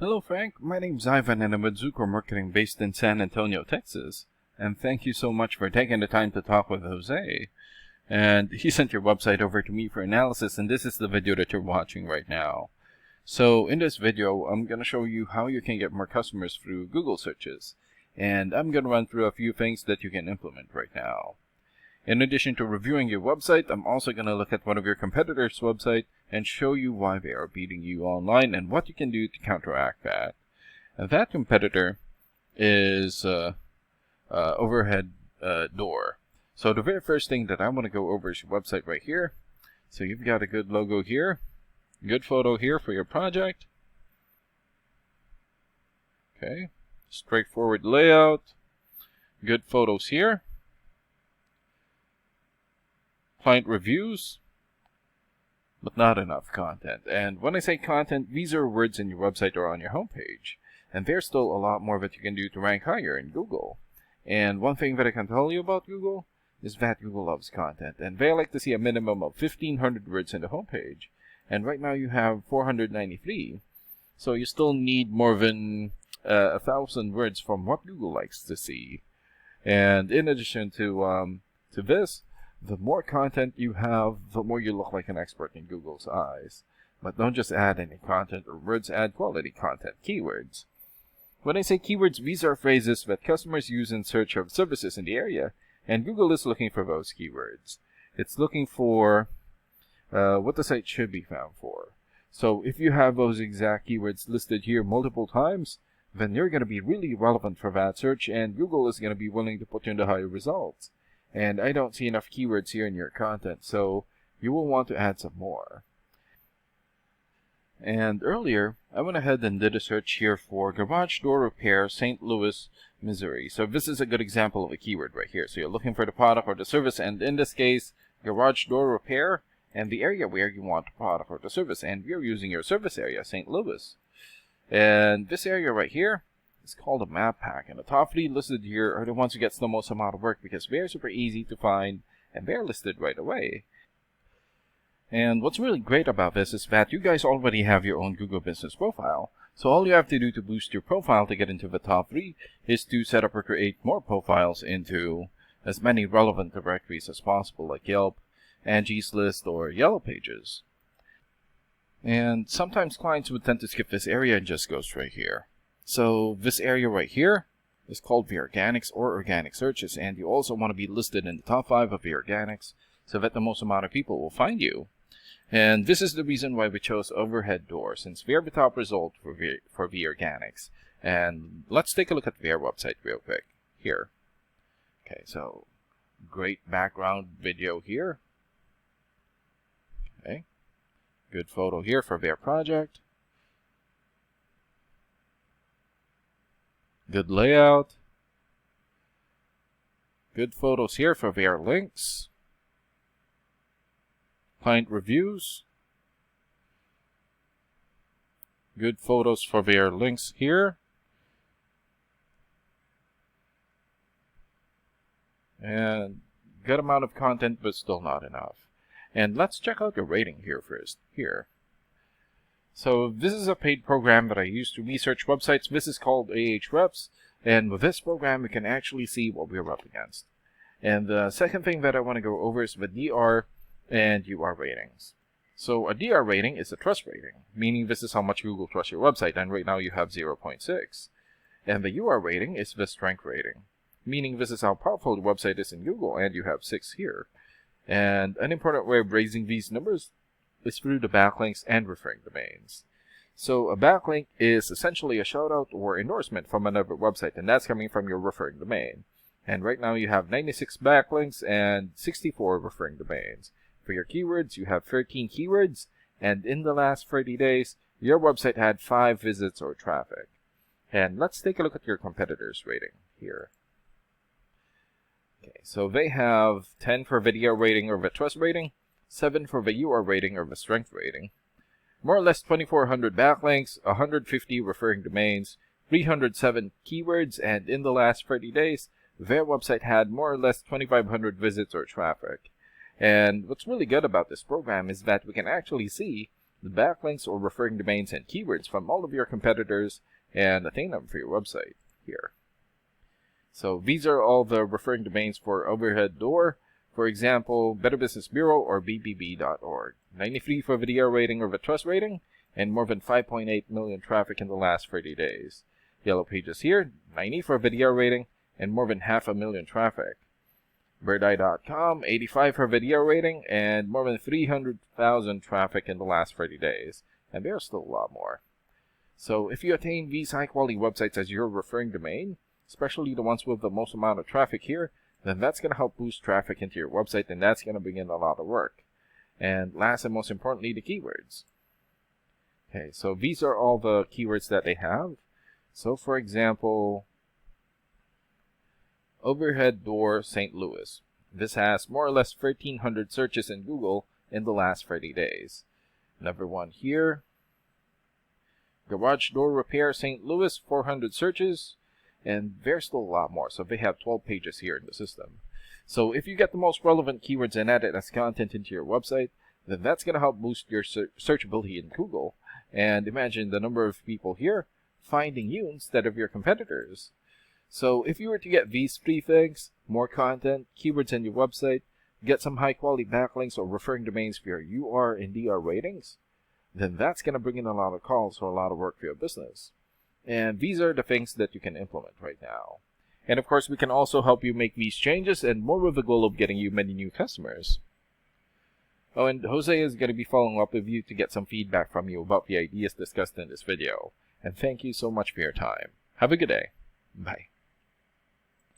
Hello, Frank. My name's Ivan, and I'm with Zucor Marketing based in San Antonio, Texas. And thank you so much for taking the time to talk with Jose. And he sent your website over to me for analysis, and this is the video that you're watching right now. So in this video, I'm going to show you how you can get more customers through Google searches. And I'm going to run through a few things that you can implement right now. In addition to reviewing your website, I'm also going to look at one of your competitors' website and show you why they are beating you online and what you can do to counteract that. And that competitor is Overhead Door. So the very first thing that I want to go over is your website right here. So you've got a good logo here, good photo here for your project. Okay, straightforward layout, good photos here. Client reviews, but not enough content. And when I say content, these are words in your website or on your homepage. And there's still a lot more that you can do to rank higher in Google. And one thing that I can tell you about Google is that Google loves content. And they like to see a minimum of 1,500 words in the homepage. And right now you have 493. So you still need more than 1,000 words from what Google likes to see. And in addition to this, the more content you have, the more you look like an expert in Google's eyes. But don't just add any content or words, add quality content, keywords. When I say keywords, these are phrases that customers use in search of services in the area, and Google is looking for those keywords. It's looking for what the site should be found for. So if you have those exact keywords listed here multiple times, then you're going to be really relevant for that search, and Google is going to be willing to put you in the higher results. And I don't see enough keywords here in your content, so you will want to add some more. And earlier, I went ahead and did a search here for garage door repair, St. Louis, Missouri. So this is a good example of a keyword right here. So you're looking for the product or the service, and in this case, garage door repair, and the area where you want the product or the service. And we're using your service area, St. Louis. And this area right here, it's called a map pack, and the top 3 listed here are the ones who gets the most amount of work because they're super easy to find and they're listed right away. And what's really great about this is that you guys already have your own Google Business profile. So all you have to do to boost your profile to get into the top 3 is to set up or create more profiles into as many relevant directories as possible, like Yelp, Angie's List, or Yellow Pages. And sometimes clients would tend to skip this area and just go straight here. So this area right here is called the organics or organic searches, and you also want to be listed in the top 5 of the organics so that the most amount of people will find you. And this is the reason why we chose Overhead Door, since they're the top result for the organics. And let's take a look at their website real quick here. Okay, so great background video here. Okay, good photo here for their project. Good layout. Good photos here for their links. Client reviews. Good photos for their links here. And good amount of content, but still not enough. And let's check out the rating here first. Here. So this is a paid program that I use to research websites. This is called Ahrefs, and with this program we can actually see what we're up against. And the second thing that I want to go over is the DR and UR ratings. So a DR rating is a trust rating, meaning this is how much Google trusts your website, and right now you have 0.6. And the UR rating is the strength rating, meaning this is how powerful the website is in Google, and you have 6 here. And an important way of raising these numbers is through the backlinks and referring domains. So a backlink is essentially a shout out or endorsement from another website, and that's coming from your referring domain. And right now you have 96 backlinks and 64 referring domains. For your keywords, you have 13 keywords, and in the last 30 days, your website had 5 visits or traffic. And let's take a look at your competitors' rating here. Okay, so they have 10 for video rating or the trust rating, 7 for the UR rating or the strength rating, more or less 2,400 backlinks, 150 referring domains, 307 keywords, and in the last 30 days, their website had more or less 2,500 visits or traffic. And what's really good about this program is that we can actually see the backlinks or referring domains and keywords from all of your competitors and attain them for your website here. So these are all the referring domains for Overhead Door. For example, Better Business Bureau or bbb.org. 93 for video rating or the trust rating, and more than 5.8 million traffic in the last 30 days. Yellow Pages here, 90 for video rating, and more than 500,000 traffic. Birdeye.com, 85 for video rating, and more than 300,000 traffic in the last 30 days. And there's still a lot more. So if you attain these high-quality websites as your referring domain, especially the ones with the most amount of traffic here, then that's going to help boost traffic into your website, and that's going to bring in a lot of work. And last and most importantly, the keywords. Okay, so these are all the keywords that they have. So for example, Overhead Door St. Louis. This has more or less 1,300 searches in Google in the last 30 days. Number one here, Garage Door Repair St. Louis, 400 searches. And there's still a lot more, so they have 12 pages here in the system. So if you get the most relevant keywords and add it as content into your website, then that's going to help boost your searchability in Google. And imagine the number of people here finding you instead of your competitors. So if you were to get these three things, more content, keywords in your website, get some high quality backlinks or referring domains for your UR and DR ratings, then that's going to bring in a lot of calls or a lot of work for your business. And these are the things that you can implement right now. And of course, we can also help you make these changes and more with the goal of getting you many new customers. Oh, and Jose is going to be following up with you to get some feedback from you about the ideas discussed in this video. And thank you so much for your time. Have a good day. Bye.